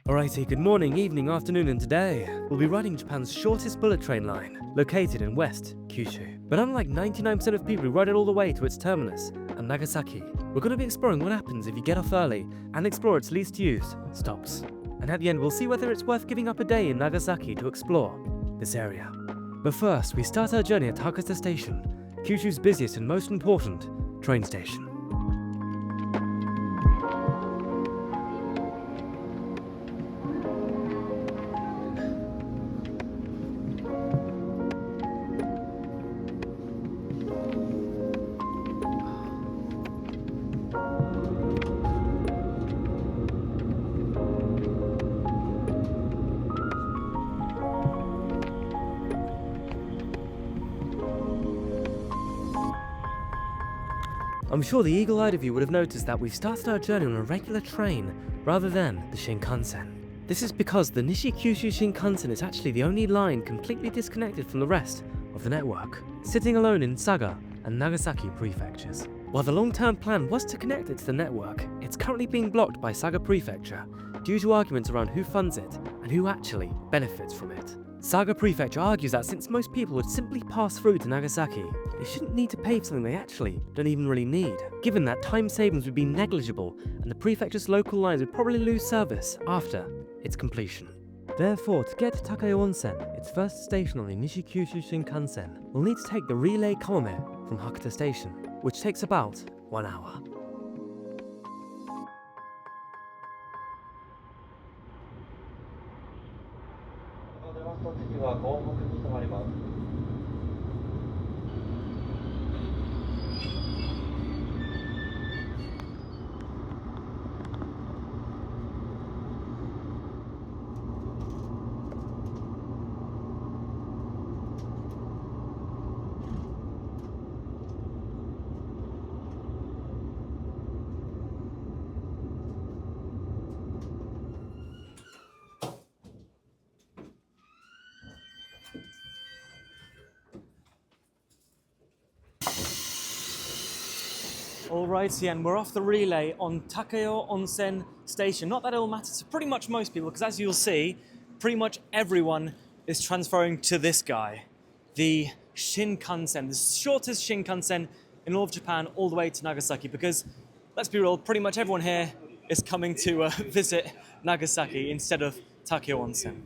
Alrighty, good morning, evening, afternoon, and today we'll be riding Japan's shortest bullet train line, located in West Kyushu. But unlike 99% of people who ride it all the way to its terminus at Nagasaki, we're going to be exploring what happens if you get off early and explore its least used stops. And at the end, we'll see whether it's worth giving up a day in Nagasaki to explore this area. But first, we start our journey at Hakata Station, Kyushu's busiest and most important train station. I'm sure the eagle-eyed of you would have noticed that we've started our journey on a regular train rather than the Shinkansen. This is because the Nishi-Kyushu Shinkansen is actually the only line completely disconnected from the rest of the network, sitting alone in Saga and Nagasaki prefectures. While the long-term plan was to connect it to the network, it's currently being blocked by Saga Prefecture due to arguments around who funds it and who actually benefits from it. Saga Prefecture argues that since most people would simply pass through to Nagasaki, they shouldn't need to pay for something they actually don't even really need, given that time savings would be negligible and the prefecture's local lines would probably lose service after its completion. Therefore, to get to Takeo-Onsen, its first station on the Nishi-Kyushu Shinkansen, we'll need to take the relay Kamome from Hakata Station, which takes about 1 hour. Alrighty, and we're off the relay on Takeo-Onsen Station. Not that it'll matter to pretty much most people, because as you'll see, pretty much everyone is transferring to this guy, the Shinkansen, the shortest Shinkansen in all of Japan, all the way to Nagasaki, because, let's be real, pretty much everyone here is coming to visit Nagasaki instead of Takeo-Onsen.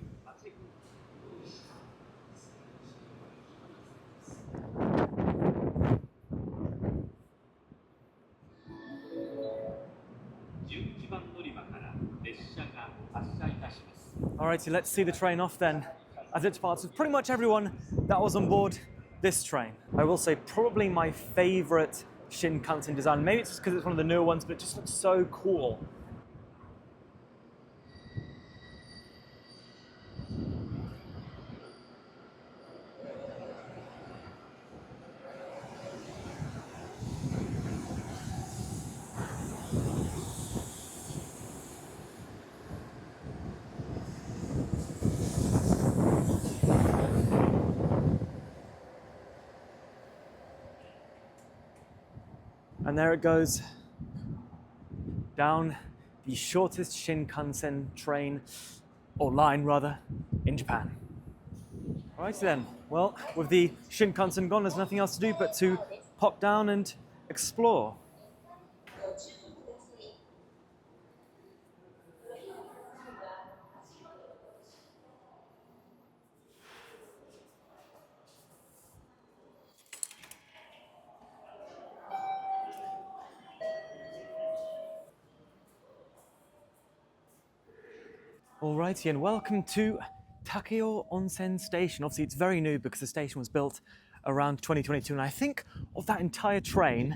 Alrighty, let's see the train off then, as it departs with pretty much everyone that was on board this train. I will say probably my favorite Shinkansen design. Maybe it's just because it's one of the newer ones, but it just looks so cool. And there it goes, down the shortest Shinkansen train, or line rather, in Japan. Alrighty then, well, with the Shinkansen gone, there's nothing else to do but to pop down and explore. Alrighty, and welcome to Takeo-Onsen Station. Obviously, it's very new because the station was built around 2022, and I think of that entire train,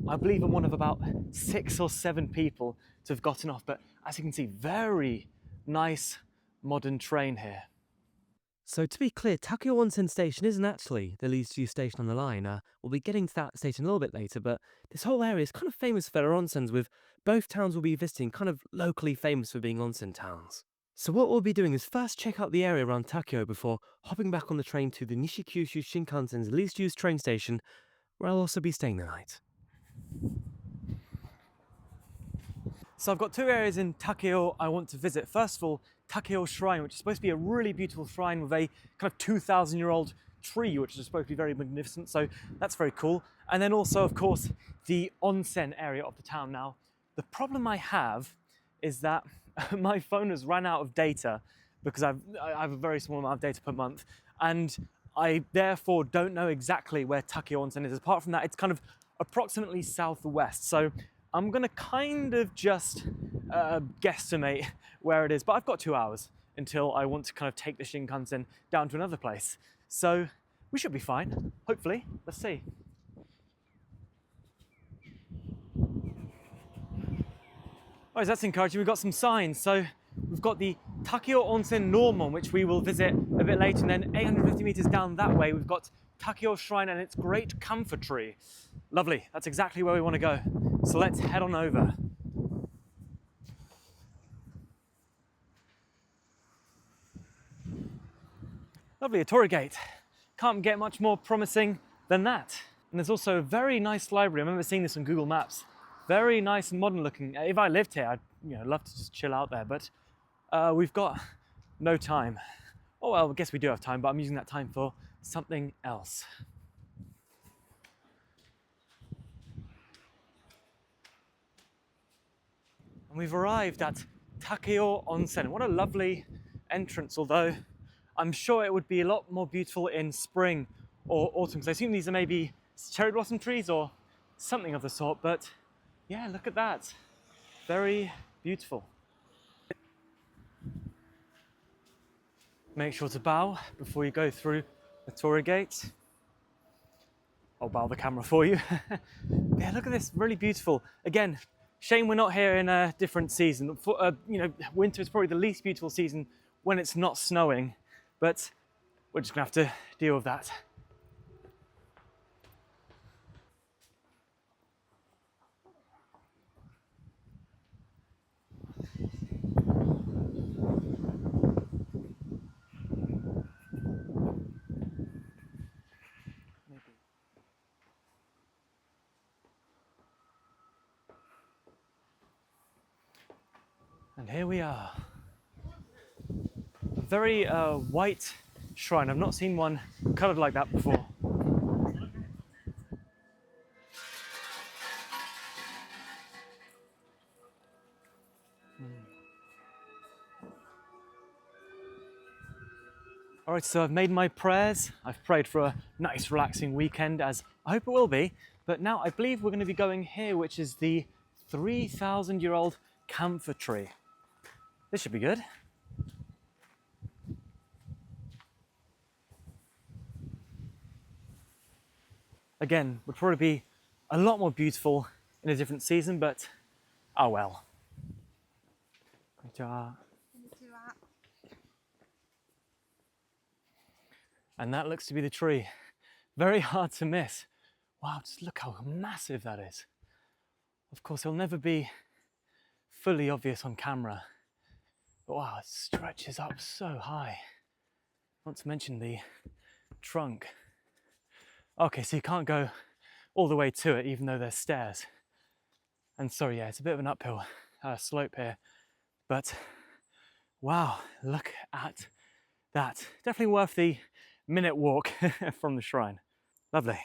I believe I'm one of about 6 or 7 people to have gotten off. But as you can see, very nice modern train here. So to be clear, Takeo-Onsen Station isn't actually the least used station on the line. We'll be getting to that station a little bit later, but this whole area is kind of famous for their onsens, with both towns we'll be visiting kind of locally famous for being onsen towns. So what we'll be doing is first check out the area around Takeo before hopping back on the train to the Nishi-Kyushu Shinkansen's least used train station, where I'll also be staying the night. So I've got two areas in Takeo I want to visit. First of all, Takeo Shrine, which is supposed to be a really beautiful shrine with a kind of 2,000-year-old tree, which is supposed to be very magnificent. So that's very cool. And then also, of course, the onsen area of the town. Now, the problem I have is that my phone has run out of data because I have a very small amount of data per month. And I therefore don't know exactly where Takeo-Onsen is. Apart from that, it's kind of approximately southwest. So I'm gonna kind of just guesstimate where it is, but I've got 2 hours until I want to kind of take the Shinkansen down to another place. So we should be fine, hopefully. Let's see. Oh, that's encouraging. We've got some signs. So we've got the Takeo-Onsen Norman, which we will visit a bit later, and then 850 meters down that way, we've got Takeo Shrine and its great camphor tree. Lovely, that's exactly where we want to go. So let's head on over. Lovely, a torii gate. Can't get much more promising than that. And there's also a very nice library. I remember seeing this on Google Maps. Very nice and modern looking. If I lived here, I'd love to just chill out there, but we've got no time. Oh well, I guess we do have time, but I'm using that time for something else. And we've arrived at Takeo-Onsen. What a lovely entrance, although I'm sure it would be a lot more beautiful in spring or autumn, because I assume these are maybe cherry blossom trees or something of the sort, but yeah, look at that. Very beautiful. Make sure to bow before you go through the torii gate. I'll bow the camera for you. Yeah, look at this, really beautiful. Again, shame we're not here in a different season. Winter is probably the least beautiful season when it's not snowing, but we're just gonna have to deal with that. And here we are. A very white shrine. I've not seen one coloured like that before. All right, so I've made my prayers. I've prayed for a nice relaxing weekend, as I hope it will be. But now I believe we're going to be going here, which is the 3,000-year-old camphor tree. This should be good. Again, would probably be a lot more beautiful in a different season, but oh well. And that looks to be the tree. Very hard to miss. Wow, just look how massive that is. Of course, it'll never be fully obvious on camera. But wow, it stretches up so high. Not to mention the trunk. Okay, so you can't go all the way to it, even though there's stairs. And sorry, yeah, it's a bit of an uphill slope here. But wow, look at that. Definitely worth the minute walk from the shrine. Lovely.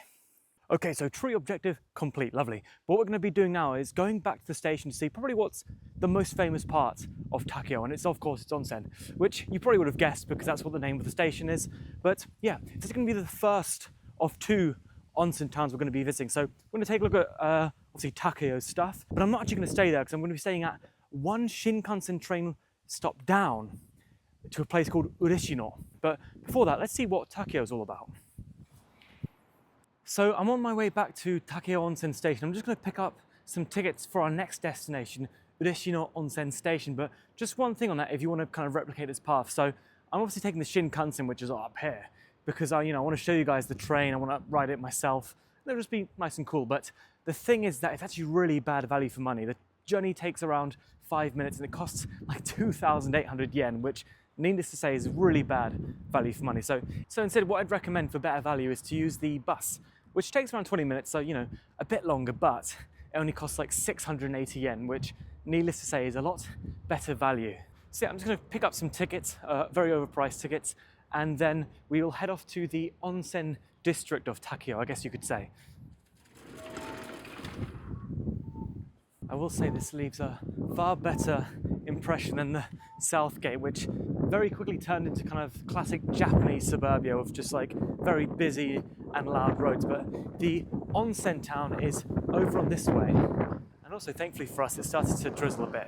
Okay, so tree objective complete, lovely. But what we're going to be doing now is going back to the station to see probably what's the most famous part of Takeo, and it's of course its onsen, which you probably would have guessed because that's what the name of the station is. But yeah, it's going to be the first of 2 onsen towns we're going to be visiting. So we're going to take a look at obviously Takeo's stuff, but I'm not actually going to stay there because I'm going to be staying at one Shinkansen train stop down to a place called Ureshino. But before that, let's see what Takeo's all about. So I'm on my way back to Takeo-Onsen Station. I'm just going to pick up some tickets for our next destination, Ureshino-Onsen Station. But just one thing on that, if you want to kind of replicate this path. So I'm obviously taking the Shinkansen, which is up here, because I want to show you guys the train. I want to ride it myself. It'll just be nice and cool. But the thing is that it's actually really bad value for money. The journey takes around 5 minutes and it costs like 2,800 yen, which needless to say is really bad value for money. So instead, what I'd recommend for better value is to use the bus, which takes around 20 minutes, so a bit longer, but it only costs like 680 yen, which needless to say, is a lot better value. So yeah, I'm just going to pick up some tickets, very overpriced tickets, and then we will head off to the onsen district of Takeo, I guess you could say. I will say this leaves a far better impression than the South Gate, which very quickly turned into kind of classic Japanese suburbia of just like very busy and loud roads. But the onsen town is over on this way. And also, thankfully for us, it started to drizzle a bit,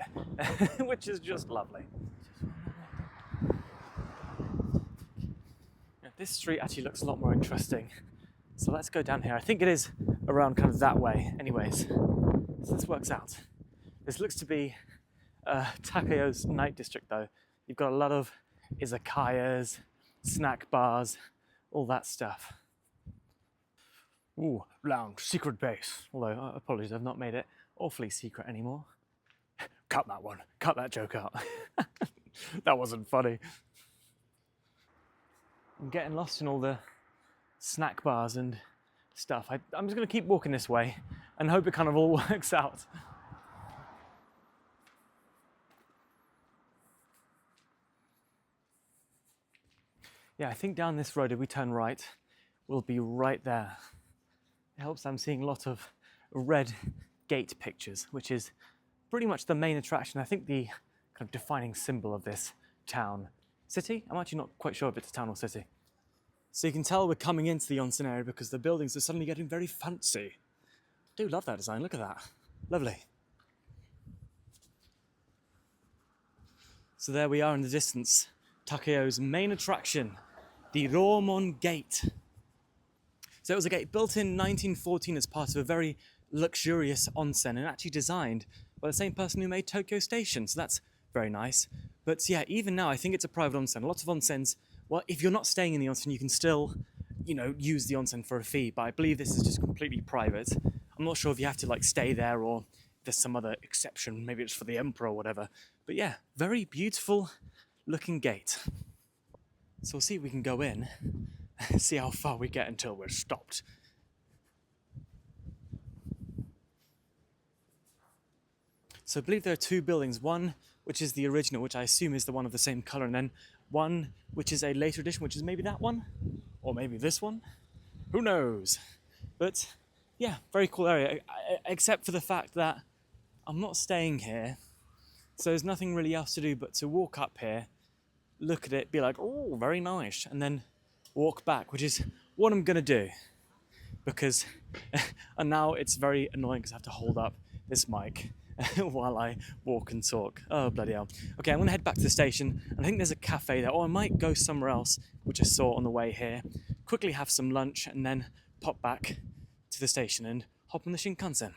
which is just lovely. Yeah, this street actually looks a lot more interesting. So let's go down here. I think it is around kind of that way anyways. So this works out. This looks to be Takeo's night district though. You've got a lot of izakayas, snack bars, all that stuff. Ooh, lounge, secret base. Although, apologies, I've not made it awfully secret anymore. Cut that one. Cut that joke out. That wasn't funny. I'm getting lost in all the snack bars and stuff. I'm just going to keep walking this way and hope it kind of all works out. Yeah, I think down this road, if we turn right, we'll be right there. It helps I'm seeing a lot of red gate pictures, which is pretty much the main attraction. I think the kind of defining symbol of this town. City? I'm actually not quite sure if it's a town or city. So you can tell we're coming into the onsen area because the buildings are suddenly getting very fancy. I do love that design, look at that. Lovely. So there we are in the distance. Takeo's main attraction, the Romon Gate. So it was a gate built in 1914 as part of a very luxurious onsen and actually designed by the same person who made Tokyo Station, so that's very nice. But yeah, even now I think it's a private onsen. Lots of onsens, well, if you're not staying in the onsen, you can still, use the onsen for a fee, but I believe this is just completely private. I'm not sure if you have to stay there or there's some other exception, maybe it's for the emperor or whatever. But yeah, very beautiful looking gate. So we'll see if we can go in and see how far we get until we're stopped. So I believe there are two buildings, one which is the original, which I assume is the one of the same colour, and then one which is a later edition, which is maybe that one, or maybe this one, who knows. But yeah, very cool area, except for the fact that I'm not staying here, so there's nothing really else to do but to walk up here, look at it, be like, oh, very nice, and then walk back, which is what I'm gonna do, because and now it's very annoying because I have to hold up this mic while I walk and talk. Oh, bloody hell. Okay, I'm gonna head back to the station, and I think there's a cafe there, or I might go somewhere else, which I saw on the way here, quickly have some lunch, and then pop back to the station and hop on the Shinkansen.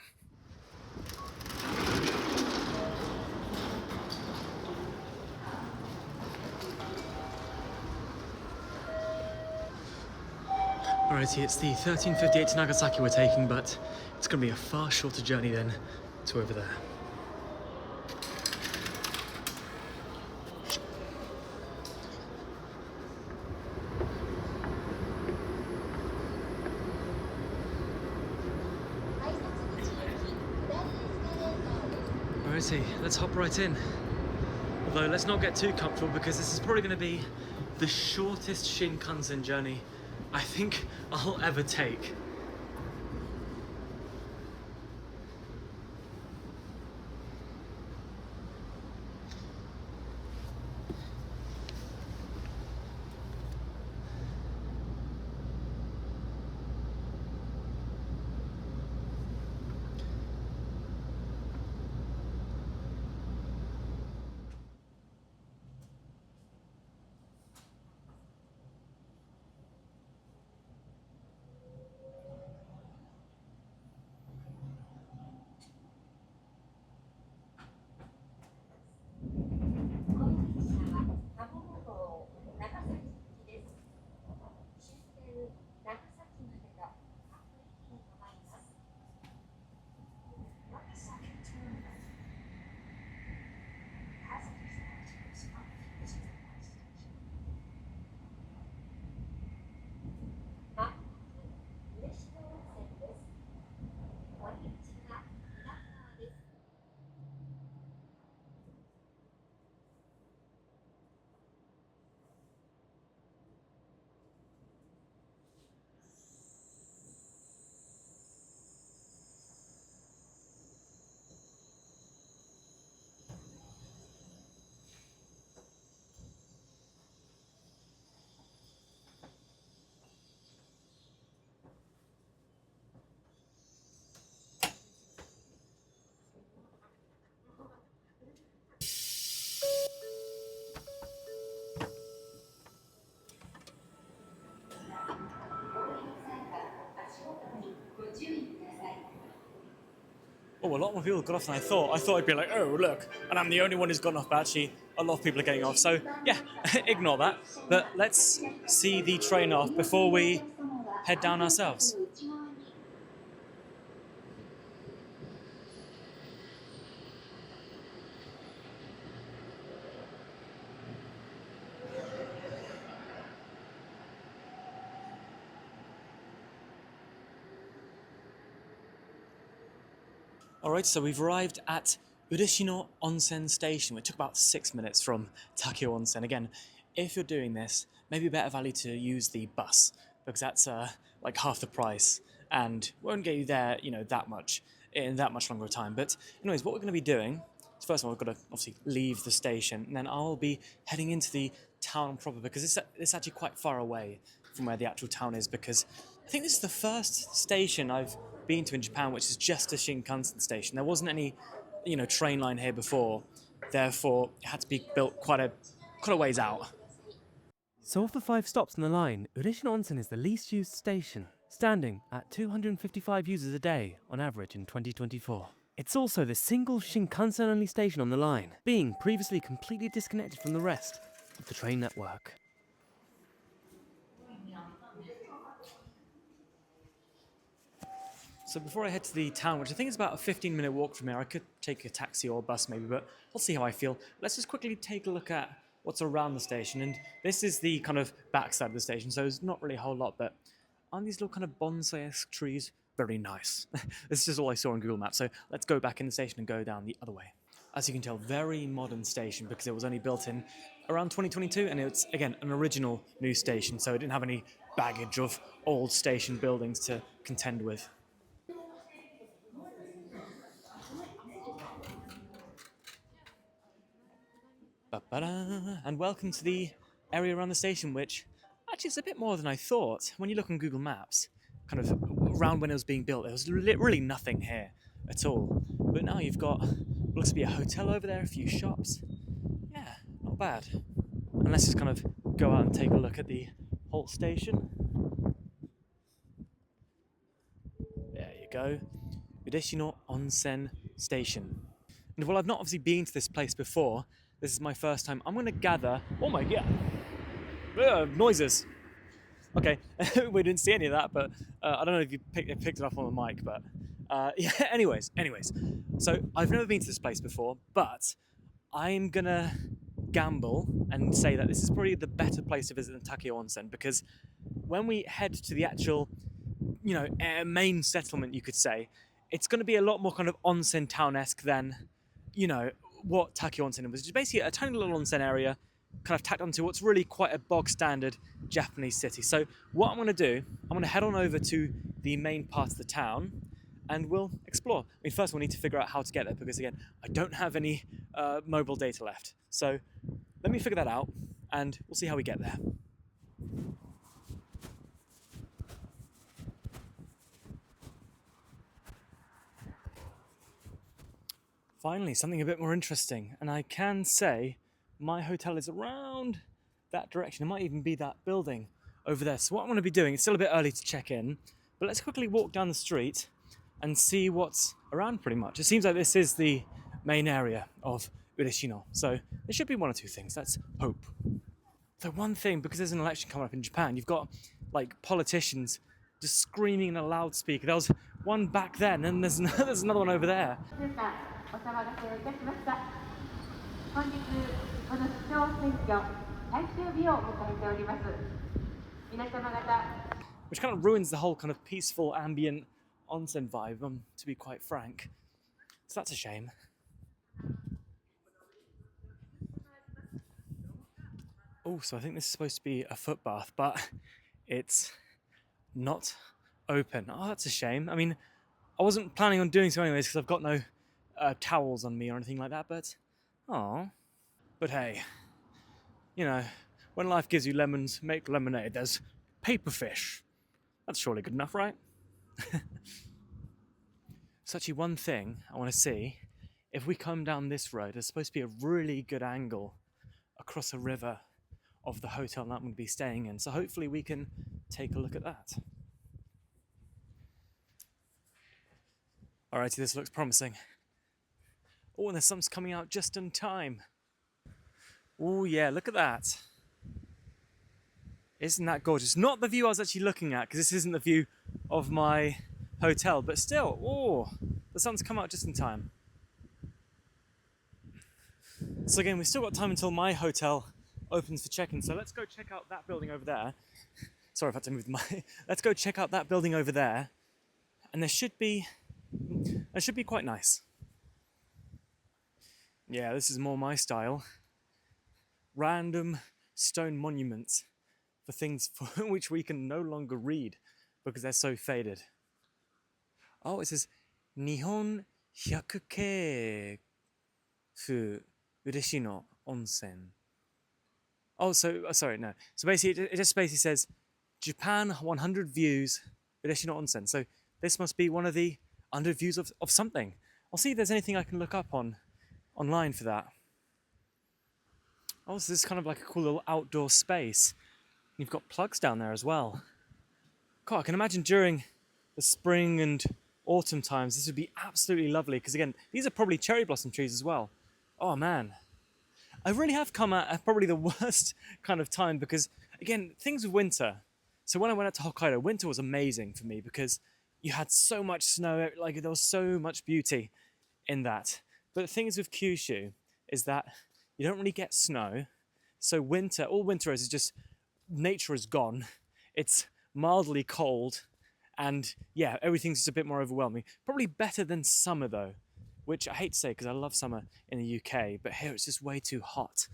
Alrighty, it's the 13:58 to Nagasaki we're taking, but it's going to be a far shorter journey than to over there. Alrighty, let's hop right in. Although let's not get too comfortable because this is probably going to be the shortest Shinkansen journey I think I'll ever take. Oh, a lot more people got off than I thought. I thought I'd be like, oh, look, and I'm the only one who's gone off, but actually a lot of people are getting off. So, yeah, ignore that. But let's see the train off before we head down ourselves. Alright, so we've arrived at Ureshino-Onsen station, which took about 6 minutes from Takeo-Onsen. Again, if you're doing this, maybe a better value to use the bus, because that's like half the price and won't get you there, that much in that much longer time. But anyways, what we're going to be doing is, first of all, we've got to obviously leave the station, and then I'll be heading into the town proper, because it's actually quite far away from where the actual town is, because I think this is the first station I've been to in Japan which is just a Shinkansen station. There wasn't any, train line here before, therefore it had to be built quite a ways out. So of the 5 stops on the line, Ureshino-Onsen is the least used station, standing at 255 users a day on average in 2024. It's also the single Shinkansen-only station on the line, being previously completely disconnected from the rest of the train network. So before I head to the town, which I think is about a 15-minute walk from here, I could take a taxi or a bus maybe, but I'll see how I feel. Let's just quickly take a look at what's around the station, and this is the kind of backside of the station, so there's not really a whole lot, but aren't these little kind of bonsai-esque trees very nice? This is just all I saw on Google Maps, so let's go back in the station and go down the other way. As you can tell, very modern station, because it was only built in around 2022, and it's, again, an original new station, so it didn't have any baggage of old station buildings to contend with. And welcome to the area around the station, which actually is a bit more than I thought. When you look on Google Maps, kind of around when it was being built, there was really nothing here at all. But now you've got, looks to be a hotel over there, a few shops. Yeah, not bad. And let's just kind of go out and take a look at the whole station. There you go. Ureshino-Onsen Station. And while I've not obviously been to this place before, this is my first time, I'm going to gather... Oh my god! Noises! Okay, we didn't see any of that, but I don't know if you picked it up on the mic, but... yeah, anyways. So, I've never been to this place before, but I'm going to gamble and say that this is probably the better place to visit than Takeo-Onsen, because when we head to the actual, main settlement, you could say, it's going to be a lot more kind of onsen town-esque than, what Takeo-Onsen was. Just basically a tiny little onsen area, kind of tacked onto what's really quite a bog-standard Japanese city. So what I'm going to do, I'm going to head on over to the main part of the town, and we'll explore. I mean, first we'll need to figure out how to get there, because again, I don't have any mobile data left. So let me figure that out, and we'll see how we get there. Finally, something a bit more interesting, and I can say my hotel is around that direction. It might even be that building over there. So what I'm going to be doing, it's still a bit early to check in, but let's quickly walk down the street and see what's around pretty much. It seems like this is the main area of Ureshino, so there should be one or two things. Let's hope. The one thing, because there's an election coming up in Japan, you've got like politicians just screaming in a loudspeaker. There was one back then, and there's another one over there. Which kind of ruins the whole kind of peaceful ambient onsen vibe, to be quite frank. So that's a shame. Oh, so I think this is supposed to be a foot bath, but it's not open. Oh, that's a shame. I mean, I wasn't planning on doing so anyways, because I've got no towels on me or anything like that, but But hey, when life gives you lemons, make lemonade. There's paperfish. That's surely good enough, right? So actually, one thing I want to see, if we come down this road, there's supposed to be a really good angle across a river of the hotel that I'm going to be staying in. So hopefully we can take a look at that. Alrighty, this looks promising. Oh, and the sun's coming out just in time. Oh yeah, look at that. Isn't that gorgeous? Not the view I was actually looking at, because this isn't the view of my hotel, but still, oh, the sun's come out just in time. So again, we've still got time until my hotel opens for check-in, so let's go check out that building over there. Sorry if I had to move the mic. Let's go check out that building over there, and that should be quite nice. Yeah, this is more my style. Random stone monuments for things for which we can no longer read because they're so faded. Oh, it says Nihon Hyakukei Fu Ureshino-Onsen. Oh, so sorry, no. So basically, it just basically says Japan 100 views Ureshino-Onsen. So this must be one of the 100 views of something. I'll see if there's anything I can look up online for that. Oh, so this is kind of like a cool little outdoor space. You've got plugs down there as well. God, I can imagine during the spring and autumn times, this would be absolutely lovely. Because again, these are probably cherry blossom trees as well. Oh man. I really have come at probably the worst kind of time because, again, things with winter. So when I went out to Hokkaido, winter was amazing for me because you had so much snow, like there was so much beauty in that. But the thing is with Kyushu is that you don't really get snow. So winter, all winter is just nature is gone. It's mildly cold. And yeah, everything's just a bit more overwhelming. Probably better than summer though, which I hate to say because I love summer in the UK, but here it's just way too hot.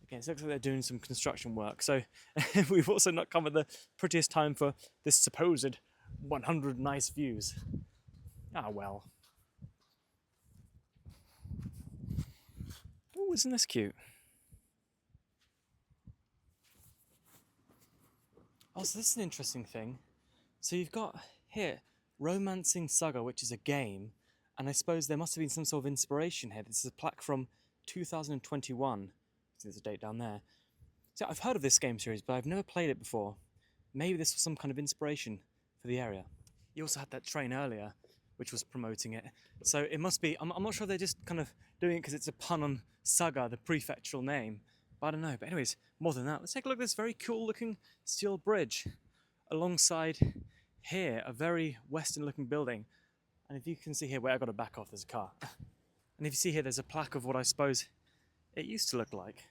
Okay, it looks like they're doing some construction work. So we've also not come at the prettiest time for this supposed 100 nice views. Ah, well. Oh, isn't this cute? Oh, so this is an interesting thing. So you've got here, Romancing Saga, which is a game, and I suppose there must have been some sort of inspiration here. This is a plaque from 2021. There's a date down there. So I've heard of this game series, but I've never played it before. Maybe this was some kind of inspiration for the area. You also had that train earlier, which was promoting it. So it must be, I'm not sure they're just kind of doing it because it's a pun on Saga, the prefectural name. But I don't know. But anyways, more than that, let's take a look at this very cool looking steel bridge. Alongside here, a very western looking building. And if you can see here where I've got to back off, there's a car. And if you see here, there's a plaque of what I suppose it used to look like.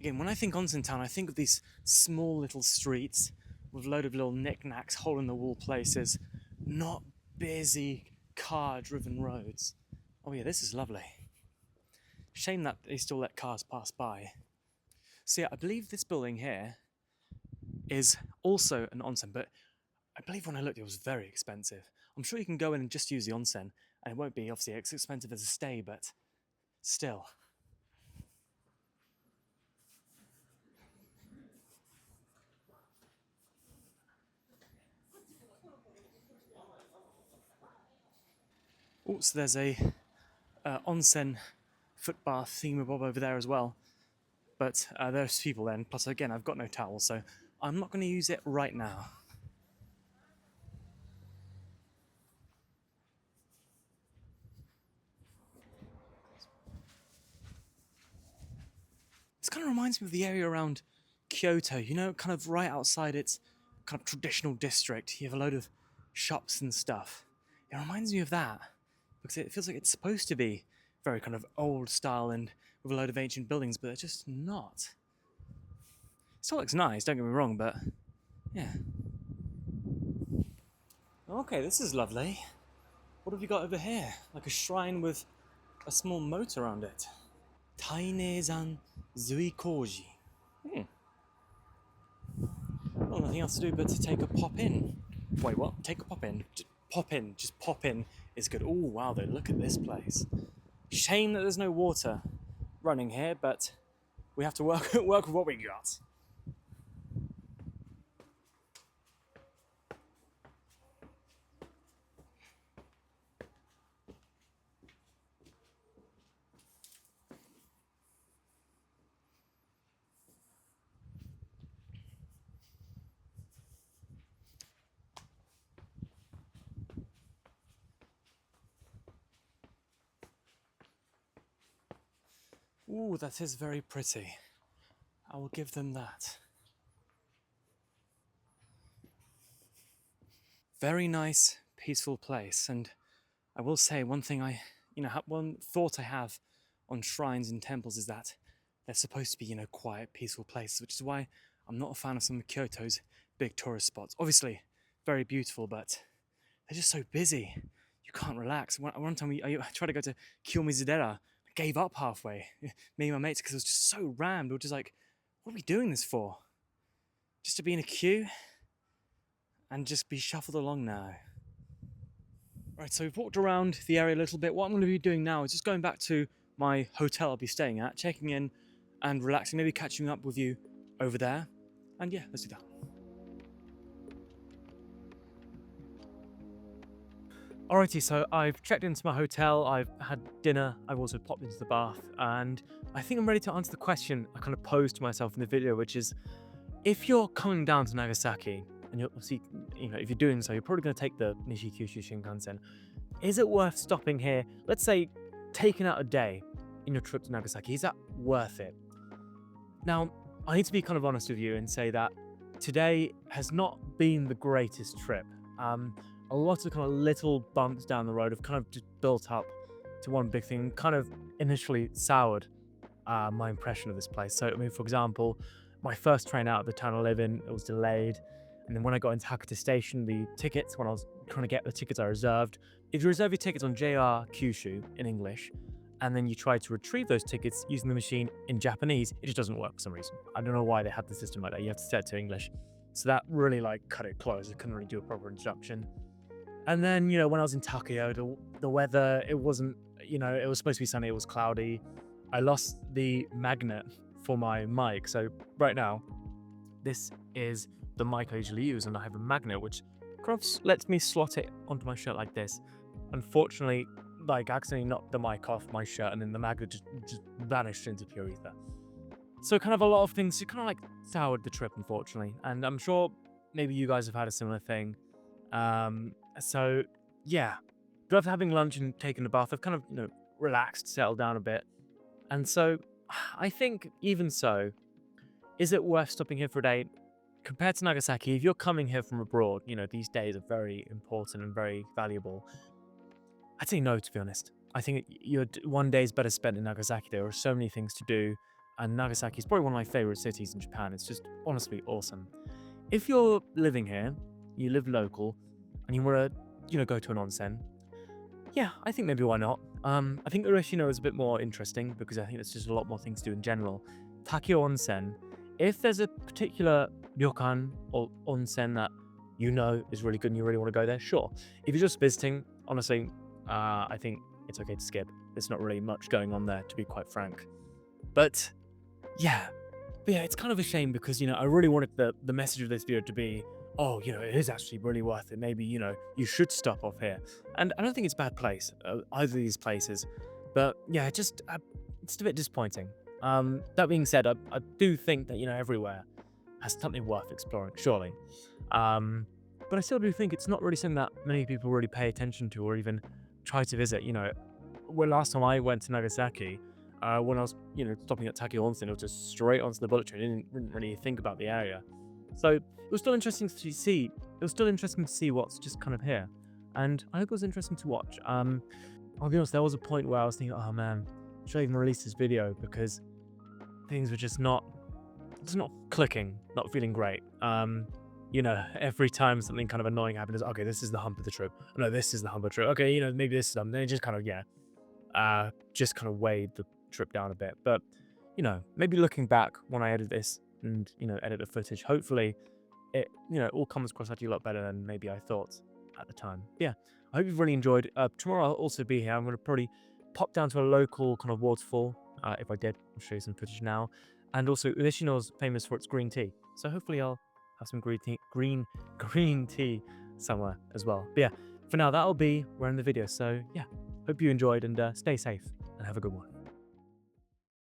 Again, when I think onsen town, I think of these small little streets with a load of little knickknacks, hole-in-the-wall places, not busy car-driven roads. Oh yeah, this is lovely. Shame that they still let cars pass by. So yeah, I believe this building here is also an onsen, but I believe when I looked it was very expensive. I'm sure you can go in and just use the onsen, and it won't be obviously as expensive as a stay, but still. Oh, so there's a onsen footbath thingamabob over there as well. But there's people then, plus again, I've got no towel, so I'm not going to use it right now. This kind of reminds me of the area around Kyoto, you know, kind of right outside its kind of traditional district. You have a load of shops and stuff. It reminds me of that, because it feels like it's supposed to be very kind of old style and with a load of ancient buildings, but they're just not. It still looks nice, don't get me wrong, but yeah. Okay, this is lovely. What have you got over here? Like a shrine with a small moat around it. Tainezan Zuikoji. Well, nothing else to do but to take a pop in. Wait, what? Take a pop in? Just pop in is good. Oh, wow, though, look at this place. Shame that there's no water running here, but we have to work with what we got. Ooh, that is very pretty. I will give them that. Very nice, peaceful place. And I will say one thing one thought I have on shrines and temples is that they're supposed to be, quiet, peaceful places, which is why I'm not a fan of some of Kyoto's big tourist spots. Obviously, very beautiful, but they're just so busy. You can't relax. One time I tried to go to Kiyomizu-dera. I gave up halfway, me and my mates, because it was just so rammed. We were just like, what are we doing this for? Just to be in a queue and just be shuffled along now. Right, so we've walked around the area a little bit. What I'm going to be doing now is just going back to my hotel I'll be staying at, checking in and relaxing, maybe catching up with you over there. And yeah, let's do that. Alrighty, so I've checked into my hotel, I've had dinner, I've also popped into the bath, and I think I'm ready to answer the question I kind of posed to myself in the video, which is, if you're coming down to Nagasaki, and you're obviously, if you're doing so, you're probably going to take the Nishi-Kyushu Shinkansen. Is it worth stopping here? Let's say, taking out a day in your trip to Nagasaki. Is that worth it? Now, I need to be kind of honest with you and say that today has not been the greatest trip. A lot of kind of little bumps down the road have kind of just built up to one big thing, kind of initially soured my impression of this place. So, I mean, for example, my first train out of the town I live in, it was delayed. And then when I got into Hakata Station, the tickets, when I was trying to get the tickets I reserved, if you reserve your tickets on JR Kyushu in English, and then you try to retrieve those tickets using the machine in Japanese, it just doesn't work for some reason. I don't know why they had the system like that. You have to set it to English. So that really cut it close. I couldn't really do a proper introduction. And then, when I was in Takeo, the weather, it wasn't, it was supposed to be sunny, it was cloudy. I lost the magnet for my mic. So right now, this is the mic I usually use, and I have a magnet which kind of lets me slot it onto my shirt like this. Unfortunately, I accidentally knocked the mic off my shirt, and then the magnet just vanished into pure ether. So kind of a lot of things, it kind of soured the trip, unfortunately. And I'm sure maybe you guys have had a similar thing. So yeah, but after having lunch and taking a bath, I've kind of, relaxed, settled down a bit. And so I think even so, is it worth stopping here for a day? Compared to Nagasaki, if you're coming here from abroad, these days are very important and very valuable. I'd say no, to be honest. I think one day is better spent in Nagasaki. There are so many things to do, and Nagasaki is probably one of my favorite cities in Japan. It's just honestly awesome. If you're living here, you live local, and you want to, go to an onsen, yeah, I think maybe why not. I think Ureshino is a bit more interesting because I think there's just a lot more things to do in general. Takeo-Onsen, if there's a particular ryokan or onsen that is really good and you really want to go there, sure. If you're just visiting, honestly, I think it's okay to skip. There's not really much going on there, to be quite frank. But yeah, it's kind of a shame because, I really wanted the message of this video to be, oh, it is actually really worth it. Maybe, you should stop off here. And I don't think it's a bad place, either of these places. But yeah, it's a bit disappointing. That being said, I do think that, everywhere has something worth exploring, surely. But I still do think it's not really something that many people really pay attention to or even try to visit. Last time I went to Nagasaki, when I was, stopping at Takeo-Onsen, it was just straight onto the bullet train. I didn't really think about the area. So it was still interesting to see. It was still interesting to see what's just kind of here. And I hope it was interesting to watch. I'll be honest, there was a point where I was thinking, oh man, should I even release this video? Because things were just not clicking, not feeling great. Every time something kind of annoying happened, is okay, this is the hump of the trip. No, this is the hump of the trip. Okay, maybe this is something. Then it just kind of, just kind of weighed the trip down a bit. But, maybe looking back when I edit this and, edit the footage, hopefully it, all comes across actually a lot better than maybe I thought at the time. Yeah, I hope you've really enjoyed. Tomorrow I'll also be here. I'm going to probably pop down to a local kind of waterfall. If I did, I'll show you some footage now. And also, Ureshino's famous for its green tea. So hopefully I'll have some green tea somewhere as well. But yeah, for now, that'll be where in the video. So yeah, hope you enjoyed and stay safe and have a good one.